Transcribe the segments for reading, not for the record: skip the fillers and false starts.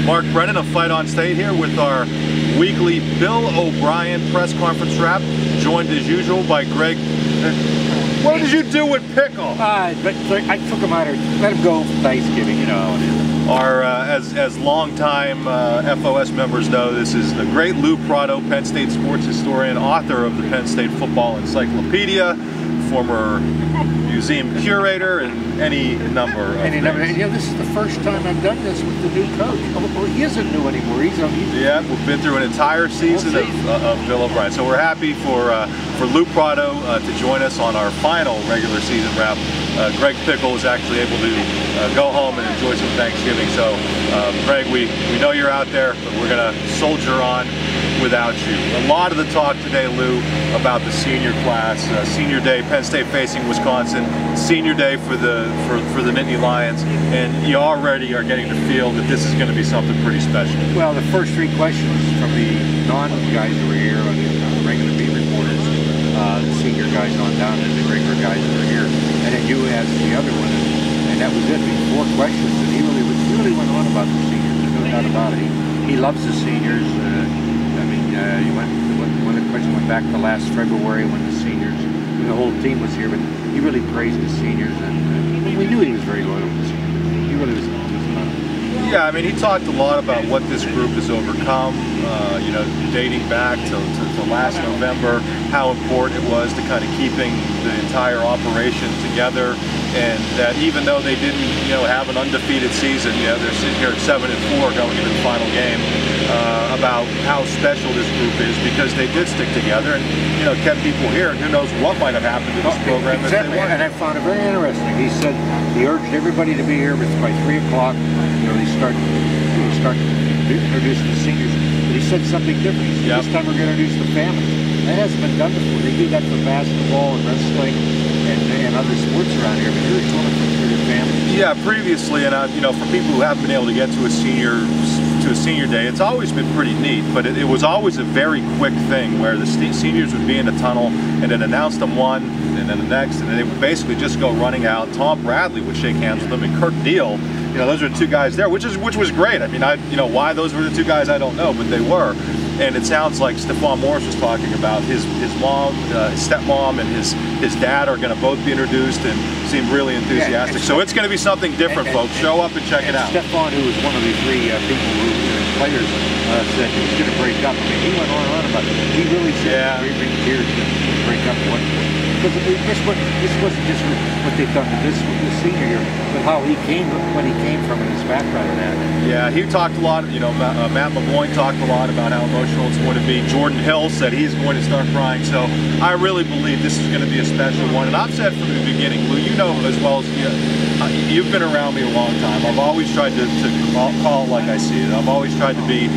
Mark Brennan of Fight On State here with our weekly Bill O'Brien press conference wrap, joined as usual by Greg. What did you do with Pickle? I took him out, let him go for Thanksgiving, you know how it is. Our, as longtime FOS members know, this is the great Lou Prato, Penn State sports historian, author of the Penn State Football Encyclopedia, former museum curator, and any number of things. You know, this is the first time I've done this with the new coach. Well, he isn't new anymore. Yeah, we've been through an entire season of Bill O'Brien, so we're happy for Lou Prato to join us on our final regular season wrap. Greg Pickle is actually able to go home and enjoy some Thanksgiving. So, Greg, we know you're out there, but we're going to soldier on without you. A lot of the talk today, Lou, about the senior class. Senior day, Penn State facing Wisconsin. Senior day for the Nittany Lions, and you already are getting the feel that this is going to be something pretty special. Well, the first three questions from the non-guys who were here, the regular beat reporters, the senior guys on down, and the regular guys who were here, and then you asked the other one, and that was it. Four questions, and he really went on about the seniors. There's no doubt about it. He loves the seniors. One of the questions went back to last February when the whole team was here, but he really praised the seniors, and we knew he was very loyal to the seniors. He really was. Yeah, I mean, he talked a lot about what this group has overcome, you know, dating back to last November, how important it was to kind of keeping the entire operation together, and that even though they didn't, you know, have an undefeated season, you know, they're sitting here at 7-4 going into the final game, about how special this group is because they did stick together and, you know, kept people here, and who knows what might have happened to this program if they weren't. And I found it very interesting. He said he urged everybody to be here by 3 o'clock. You know, they start introducing the seniors. But he said something different. He said, this time we're going to introduce the families. That hasn't been done before. They do that for basketball and wrestling and other sports around here, but here's one for your families. Yeah, previously, and you know, for people who haven't been able to get to a senior day, it's always been pretty neat, but it was always a very quick thing where the seniors would be in a tunnel and then announce them one, and then the next, and then they would basically just go running out. Tom Bradley would shake hands with them, and Kirk Deal, you know, those are the two guys there, which was great. I mean, you know, why those were the two guys, I don't know, but they were. And it sounds like Stephon Morris was talking about his mom, his stepmom, and his dad are going to both be introduced and seem really enthusiastic. So it's going to be something different, folks. Show up and check it out. Stephon, who was one of the three people who players said he was going to break up. I mean, he went on about it. He really said bring tears to break up. Because this wasn't just what they've done to this senior year, but how he came, what he came from in his background and that. Yeah, he talked a lot, you know, Matt McGloin talked a lot about how emotional it's going to be. Jordan Hill said he's going to start crying, so I really believe this is going to be a special one. And I've said from the beginning, Lou, you know as well as you've been around me a long time. I've always tried to call it like I see it. I've always tried to be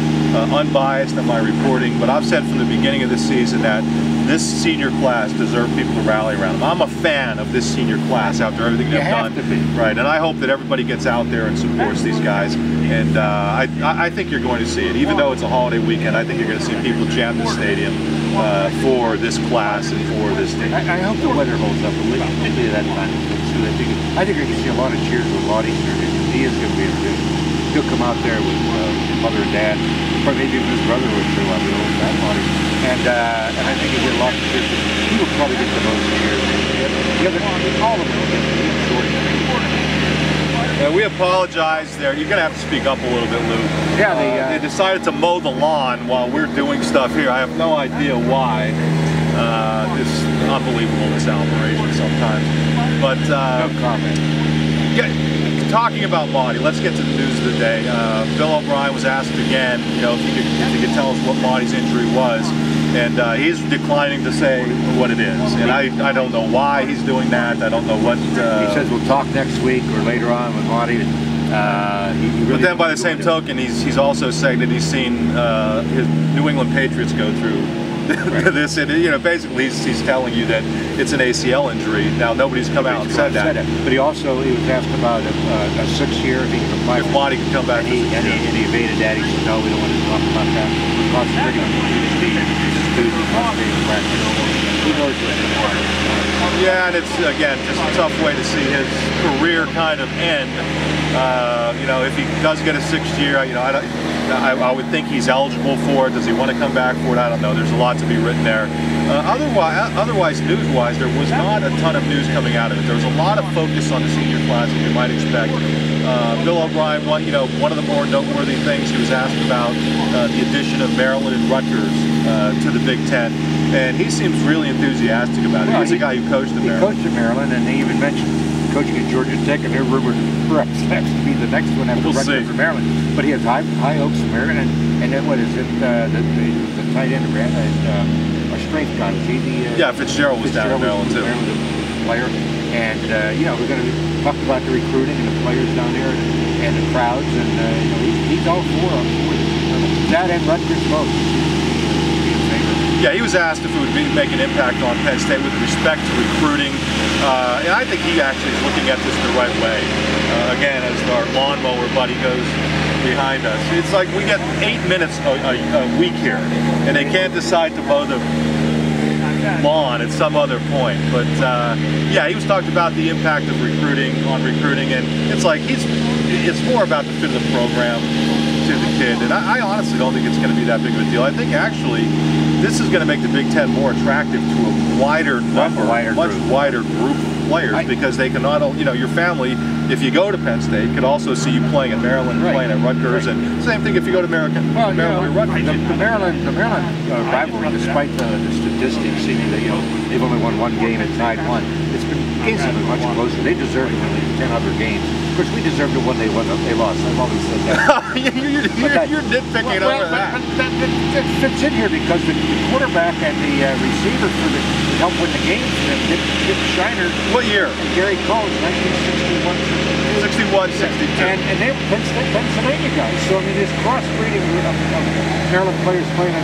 unbiased in my reporting, but I've said from the beginning of this season that this senior class deserves people to rally around them. I'm a fan of this senior class after everything they've done. Right, and I hope that everybody gets out there and supports these guys. And I think you're going to see it. Even though it's a holiday weekend, I think you're going to see people jam the stadium for this class and for this team. I hope the weather holds up, particularly that time. I think you're going to see a lot of cheers with Lottie introduced. He is going to be introduced. He'll come out there with mother and dad, or maybe even his brother would show up, that Lottie. And I think he'll get a lot of cheers. He will probably get the most cheers. All of them will get the short. We apologize there. You're going to have to speak up a little bit, Lou. Yeah, they decided to mow the lawn while we're doing stuff here. I have no idea why. It's unbelievable, this operation sometimes. But no comment. Talking about Monty, let's get to the news of the day. Bill O'Brien was asked again, you know, if he could tell us what Monty's injury was, and he's declining to say what it is. And I don't know why he's doing that. I don't know what. He says we'll talk next week or later on with Monty. But then, by the same token, he's also saying that he's seen his New England Patriots go through this, and you know, basically he's telling you that it's an ACL injury. Now nobody's come out and said that. But he was asked about a 6-year if he can apply. If Monty can come back, and he evaded that. He said no, we don't want to talk about that. Who knows what? Yeah, and it's again just a tough way to see his career kind of end. You know, if he does get a 6th year, you know, I would think he's eligible for it. Does he want to come back for it? I don't know. There's a lot to be written there. Otherwise, news-wise, there was not a ton of news coming out of it. There was a lot of focus on the senior class, as you might expect. Bill O'Brien, one of the more noteworthy things, he was asked about the addition of Maryland and Rutgers to the Big Ten, and he seems really enthusiastic about it. He's a guy who coached at Maryland. He coached at Maryland, and he even mentioned coaching at Georgia Tech, and they're rumored perhaps to be the next one after Rutgers or Maryland. But he has high hopes for Maryland, and then what is it? The tight end, our strength guy, was he the? Yeah, Fitzgerald was down in Maryland too. Player, and you know, we're going to talk about the recruiting and the players down there and the crowds, and you know, he's all for that and Rutgers both. Yeah, he was asked if it would make an impact on Penn State with respect to recruiting, and I think he actually is looking at this the right way. Again, as our lawnmower buddy goes behind us, it's like we get 8 minutes a week here, and they can't decide to mow the lawn at some other point. But yeah, he was talking about the impact of recruiting, and it's like it's more about the fit of the program to the kid, and I honestly don't think it's going to be that big of a deal. I think actually this is going to make the Big Ten more attractive to a wider number, much wider group of players, because they can not only, you know, your family, if you go to Penn State, could also see you playing at Maryland, playing at Rutgers, and same thing if you go to Maryland or Rutgers. The Maryland rivalry, despite the statistics, seeming that, you know, they've only won 1 game and tied 1. It's been games have been much closer. They deserve to win 10 other games. Of course, we deserve to win. They lost. I've always said that. You're nitpicking over that. That fits in here because the quarterback and the receiver to help win the games, Dick Shiner. What year? And Gary Cole, 1961. 61, 62. And they were Pennsylvania guys. So, I mean, this crossbreeding of Maryland players playing in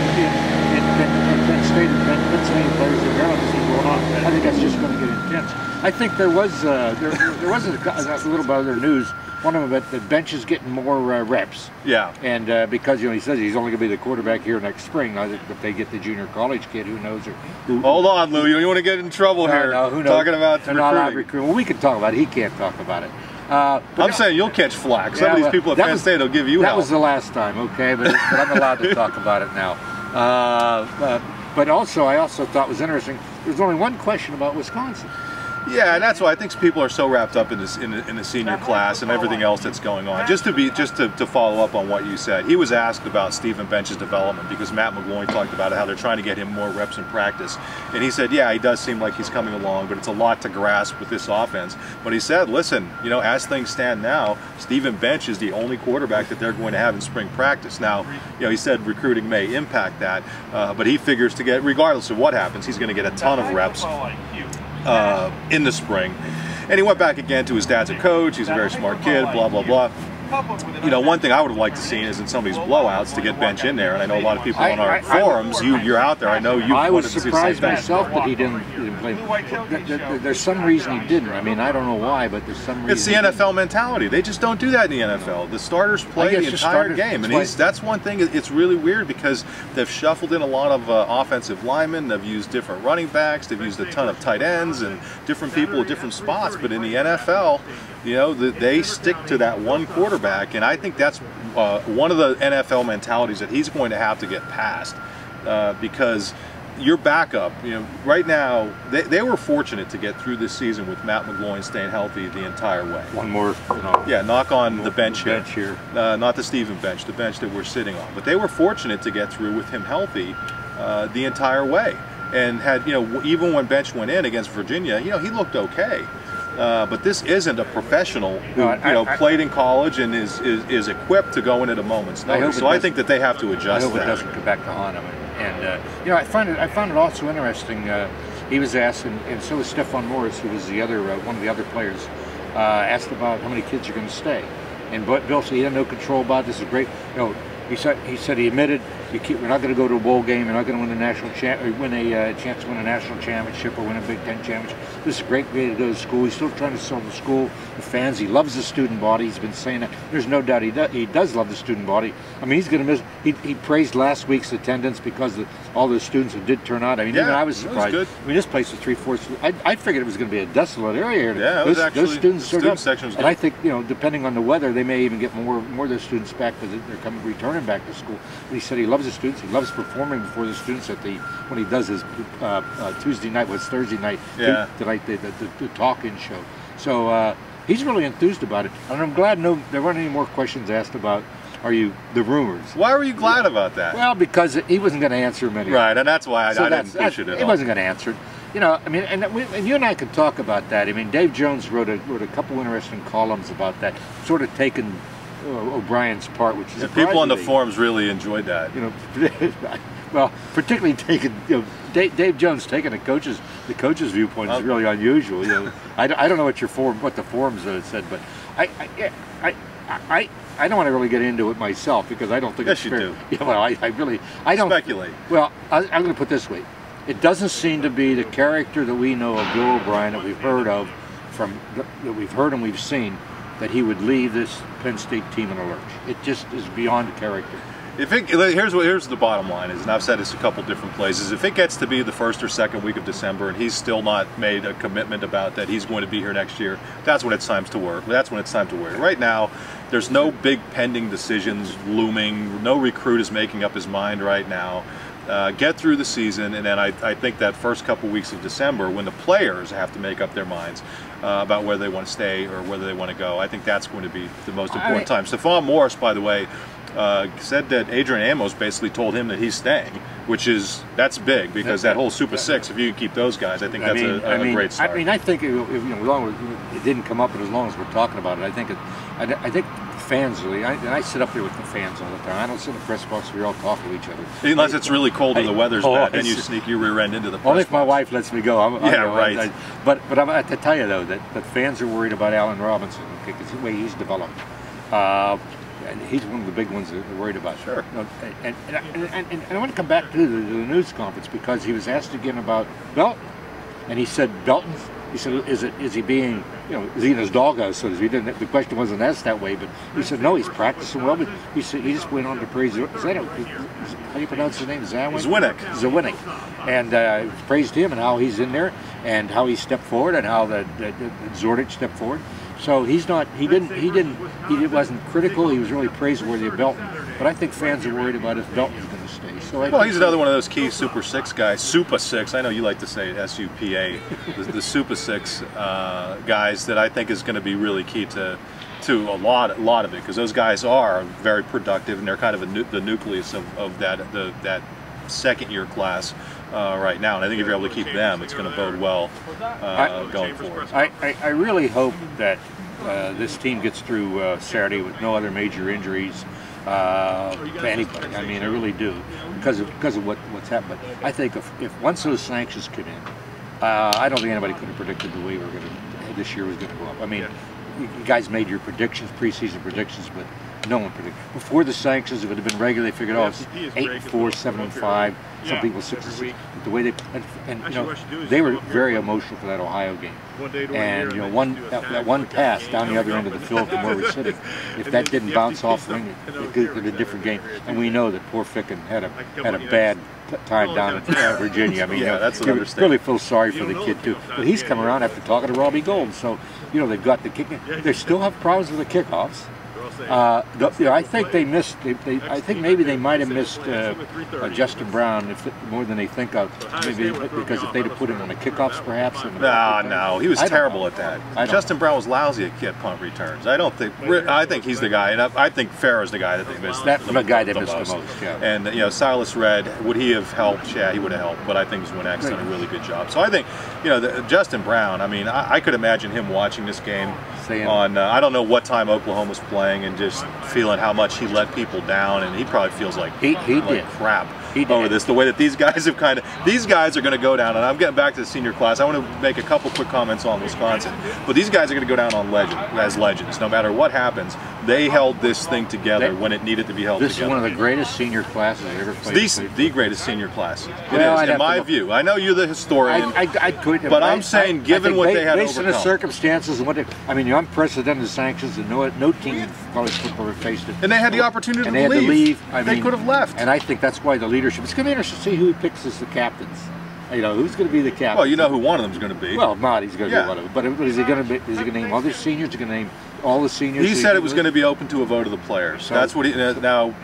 Penn State and Pennsylvania players in Maryland is going on. I think that's just going to get intense. I think there was a little bit of other news. One of them, that the bench is getting more reps. Yeah. And because, you know, he says he's only going to be the quarterback here next spring. I think if they get the junior college kid, who knows? Hold on, Lou. You want to get in trouble here. No, who knows? Talking about recruiting. Well, we can talk about it. He can't talk about it. I'm saying you'll catch flack. Some of these people at Penn State will give you help. That was the last time, okay? But I'm allowed to talk about it now. But also, I also thought was interesting, there's only one question about Wisconsin. Yeah, and that's why I think people are so wrapped up in the senior class and everything else that's going on. Just to follow up on what you said, he was asked about Stephen Bench's development because Matt McGloin talked about how they're trying to get him more reps in practice, and he said, yeah, he does seem like he's coming along, but it's a lot to grasp with this offense. But he said, listen, you know, as things stand now, Stephen Bench is the only quarterback that they're going to have in spring practice. Now, you know, he said recruiting may impact that, but he figures to get, regardless of what happens, he's going to get a ton of reps in the spring. And he went back again to his dad's a coach, he's a very smart kid, blah, blah, blah. You know, one thing I would have liked to see is in some of these blowouts to get Bench in there, and I know a lot of people on our forums, you're out there, I know you wanted to see the same thing. I was surprised myself that he didn't play. There's some reason he didn't. I mean, I don't know why, but there's some reason. It's the NFL mentality. They just don't do that in the NFL. The starters play the entire game, and that's one thing. It's really weird because they've shuffled in a lot of offensive linemen, they've used different running backs, they've used a ton of tight ends and different people at different spots, but in the NFL, you know, they stick to that one quarterback, and I think that's one of the NFL mentalities that he's going to have to get past because your backup, you know, right now, they were fortunate to get through this season with Matt McGloin staying healthy the entire way. One more, you know, yeah, knock on the bench here. Not the Stephen bench, the bench that we're sitting on. But they were fortunate to get through with him healthy the entire way. And had, you know, even when Bench went in against Virginia, you know, he looked okay. But this isn't a professional who played in college and is equipped to go in at a moment's notice. So I think that they have to adjust that. I hope it doesn't come back to haunt him. And you know, I found it also interesting. He was asked, and so was Stephon Morris, who was the other one of the other players, asked about how many kids are going to stay. And Bill said he had no control about it. This is great. You know, He said he admitted we're not going to go to a bowl game. We're not going to win a chance to win a national championship or win a Big Ten championship. This is a great way to go to school. He's still trying to sell the school, the fans. He loves the student body. He's been saying that. There's no doubt he does love the student body. I mean, he's going to miss. He praised last week's attendance because all the students who did turn out. I mean, even I was surprised. Was good. I mean, this place was 3/4. I figured it was going to be a desolate area here. Yeah, it was actually. Those students turned up, section was good. and I think depending on the weather, they may even get more of their students back because they're returning back to school. But he said he loves the students. He loves performing before the students when he does his Tuesday night, Thursday night, tonight the talk-in show. So he's really enthused about it, and I'm glad there weren't any more questions asked about the rumors. Why were you glad about that? Well, because he wasn't going to answer them anyway. Right, and that's why I didn't push it at all. He wasn't going to answer it. I mean, and you and I could talk about that. I mean, Dave Jones wrote a couple interesting columns about that, sort of taking O'Brien's part, which is people on the forums really enjoyed that. Well, particularly taking Dave Jones taking the coach's viewpoint is really unusual. I don't know what the forums said, but I don't want to really get into it myself because I don't think it's fair. Yes, you do. Yeah, well, I don't speculate. Well, I'm going to put it this way: it doesn't seem to be the character that we know of Bill O'Brien that we've heard of that we've heard and we've seen that he would leave this Penn State team in a lurch. It just is beyond character. Here's the bottom line is, and I've said this a couple different places, if it gets to be the first or second week of December and he's still not made a commitment about that he's going to be here next year, that's when it's time to work. That's when it's time to work. Right now, there's no big pending decisions looming. No recruit is making up his mind right now. Get through the season, and then I think that first couple weeks of December, when the players have to make up their minds about whether they want to stay or whether they want to go, I think that's going to be the most important time. Stephon Morris, by the way, said that Adrian Amos basically told him that he's staying, that's big because that whole Super Six, if you can keep those guys, I think that's a great start. I mean, I think it didn't come up, but as long as we're talking about it, I think fans really, and I sit up here with the fans all the time. I don't sit in the press box. We all talk to each other. Unless it's really cold and the weather's bad, then you sneak your rear end into the press box. Only if my wife lets me go. Right. But I'm going to tell you though that fans are worried about Allen Robinson because the way he's developed. And he's one of the big ones that they're worried about. Sure. And I want to come back to the news conference because he was asked again about Belton, and he said Belton. He said, is he being, is he in his doghouse? So the question wasn't asked that way, but he said no, he's practicing well. But he said he just went on to praise. How do you pronounce his name? Zawinick. And praised him and how he's in there and how he stepped forward and how the Zordich stepped forward. So he wasn't critical. He was really praiseworthy of Belton. But I think fans are worried about if Belton's going to stay. So he's another one of those key Super Six guys. Super Six. I know you like to say SUPA. the Super Six guys that I think is going to be really key to a lot of it because those guys are very productive and they're kind of the nucleus of that second-year class right now. And I think if you're able to keep them, it's going to bode well going forward. I really hope that this team gets through Saturday with no other major injuries to anybody. I mean, I really do because of what's happened. But I think if once those sanctions come in, I don't think anybody could have predicted the way this year was going to go up. I mean, you guys made your predictions, preseason predictions, but no one predicted. Before the sanctions, if it had been regular, they figured, it's 8-4, 7-5. Some people 6-6. The way they were very emotional for that Ohio game. And that one pass down the other end of the field from where we're sitting, if that didn't bounce off the ring, it could have been a different game. And we know that poor Ficken had a bad time down in Virginia. I mean, that's you really feel sorry for the kid too. But he's come around after talking to Robbie Gould, so they've got the kick. They still have problems with the kickoffs. I think they missed. I think maybe they might have missed Justin Brown more than they think of. Maybe because if they'd have put him on the kickoffs, perhaps. No, he was terrible at that. Justin Brown was lousy at punt returns. I think he's the guy, and I think Farrah's the guy that they missed. That's the guy they missed the most. Yeah. And Silas Red, would he have helped? Yeah, he would have helped. But I think Zwinek's done a really good job. So I think Justin Brown. I mean, I could imagine him watching this game on I don't know what time Oklahoma's playing and just feeling how much he let people down, and he probably feels like he did crap over this. The way that these guys have these guys are going to go down, and I'm getting back to the senior class. I want to make a couple quick comments on Wisconsin, but these guys are going to go down on as legends. No matter what happens, They held this thing together when it needed to be held together. This is one of the greatest senior classes I ever played. The greatest senior class. Well, it is, in my view. I know you're the historian, but I'm saying, given what they had to overcome. Based on the circumstances and what I mean, the unprecedented sanctions, and no team in college football ever faced it. And they had the opportunity to leave. They had to leave. They could have left. And I think that's why the leadership. It's going to be interesting to see who he picks as the captains. You know, who's going to be the captain? Well, you know who one of them is going to be. Well, Marty's going to be one of them. But is he going to be? Is he going to name other seniors? Is he going to name all the seniors? He said it was going to be open to a vote of the players. So, that's what he. Now,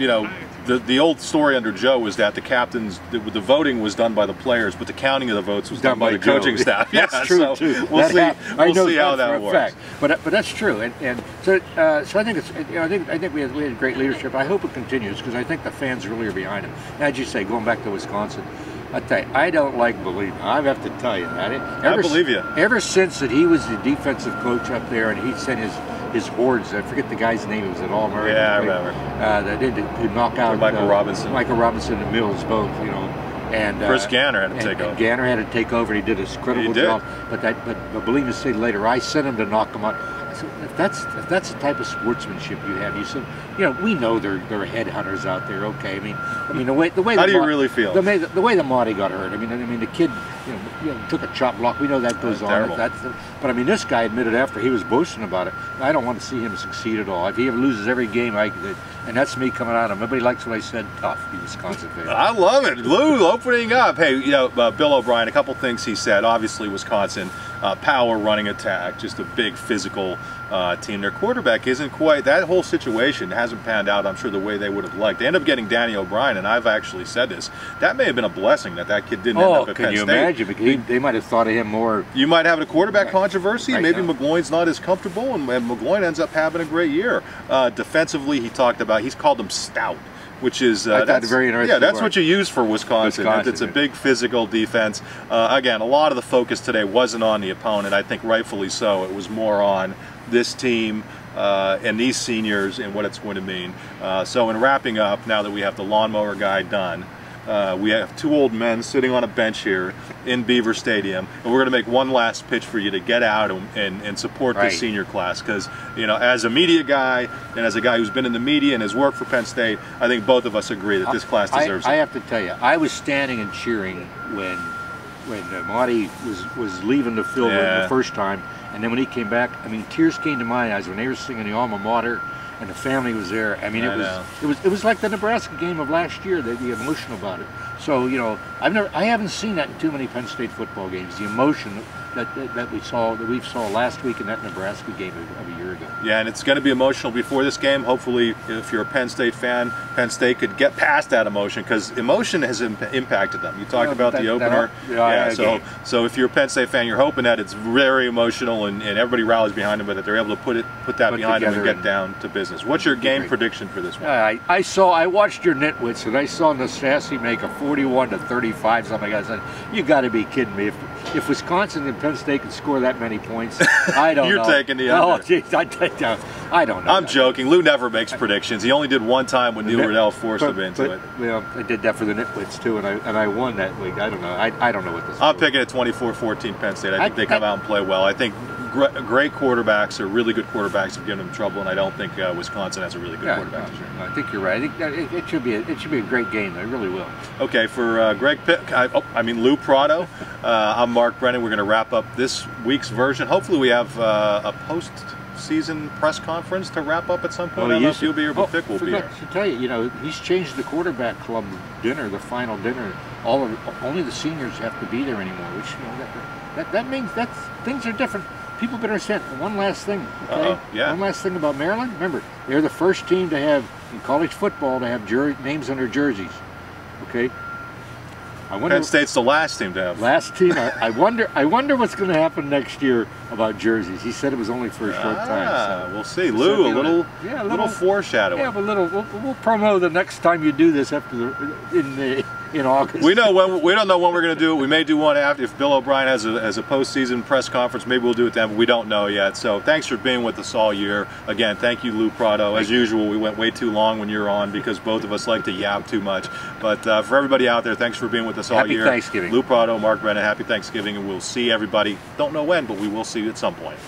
you know, the old story under Joe was that the captains, the voting was done by the players, but the counting of the votes was done by the coaching staff. That's true too. We'll see how that works. But that's true, and so I think it's. You know, I think we had great leadership. I hope it continues because I think the fans really are behind him. As you say, going back to Wisconsin. I tell you, I don't like believing. I have to tell you that. I believe you. Ever since that he was the defensive coach up there, and he sent his hordes. I forget the guy's name. It was an All-American. Yeah, I remember. That did to knock out Michael Robinson. Michael Robinson and Mills both. You know, and Chris Ganner had to take over. Ganner had to take over. And he did a critical job. But believe me, say later, I sent him to knock him out. So if that's the type of sportsmanship you have, you said, you know, we know they're headhunters out there. Okay, I mean the way. How do you really feel? The way the Marty got hurt. I mean the kid, you know, took a chop block. We know that goes on. But I mean, this guy admitted after he was boasting about it. I don't want to see him succeed at all. If he ever loses every game, and that's me coming out of him. Everybody likes what I said. Tough, you Wisconsin fan. I love it, Lou. Opening up. Hey, you know, Bill O'Brien. A couple things he said. Obviously, Wisconsin, power running attack, just a big physical team. Their quarterback isn't quite. That whole situation hasn't panned out, I'm sure, the way they would have liked. They end up getting Danny O'Brien, and I've actually said this. That may have been a blessing that kid didn't end up at Penn State. Can you imagine? Because they might have thought of him more. You might have a quarterback controversy. Maybe McGloin's not as comfortable, and McGloin ends up having a great year. Defensively, he's called them stout, which is that's very interesting. Yeah, that's what you use for Wisconsin. It's a big physical defense. Again, a lot of the focus today wasn't on the opponent. I think rightfully so. It was more on this team and these seniors and what it's going to mean. So in wrapping up, now that we have the lawnmower guy done, we have two old men sitting on a bench here in Beaver Stadium, and we're going to make one last pitch for you to get out and support this senior class. Because, you know, as a media guy and as a guy who's been in the media and has worked for Penn State, I think both of us agree that this class deserves it. I have to tell you, I was standing and cheering when Marty was leaving the field the first time, and then when he came back, I mean, tears came to my eyes when they were singing the alma mater. And the family was there. I mean, it was like the Nebraska game of last year. The emotion about it. So, you know, I haven't seen that in too many Penn State football games. The emotion that we saw last week in that Nebraska game of a year ago. Yeah, and it's going to be emotional before this game. Hopefully, if you're a Penn State fan, Penn State could get past that emotion, because emotion has impacted them. You talked about the opener. So if you're a Penn State fan, you're hoping that it's very emotional and everybody rallies behind them, but that they're able to put that behind them and get down to business. What's your game prediction for this one? I watched your nitwits, and I saw Nastasi make a 41-35 something. I said, you got to be kidding me. If Wisconsin and Penn State can score that many points, I don't know. You're taking the under. Oh, geez, I don't know. I'm joking. Lou never makes predictions. He only did one time when Neil Riddell forced him into it. Well, I did that for the nitwits too, and I won that week. I don't know. I don't know what this is. I'm picking at 24-14 Penn State. I think they come out and play well. I think great quarterbacks or really good quarterbacks have given them trouble, and I don't think Wisconsin has a really good quarterback this year. I think you're right. I think it should be a great game. It really will. Okay, for Lou Prato, I'm Mark Brennan. We're going to wrap up this week's version. Hopefully, we have a post-season press conference to wrap up at some point. I don't know if you'll be here, but Vic will be here. To tell you, you know, he's changed the quarterback club dinner, the final dinner. Only the seniors have to be there anymore, which, you know, that means things are different. People better understand. One last thing, okay? One last thing about Maryland. Remember, they're the first team to have, in college football, to have names on their jerseys, okay? Penn State's the last team to have. Last team. I wonder what's going to happen next year about jerseys. He said it was only for a short time. So. We'll see. Lou, a little foreshadowing. Yeah, but we'll promo the next time you do this in August. We don't know when we're going to do it. We may do one after if Bill O'Brien has a postseason press conference. Maybe we'll do it then, but we don't know yet. So thanks for being with us all year. Again, thank you, Lou Prato. As usual, we went way too long when you're on because both of us like to yap too much. But for everybody out there, thanks for being with us all year. Happy Thanksgiving. Lou Prato, Mark Brennan, happy Thanksgiving, and we'll see everybody. Don't know when, but we will see you at some point.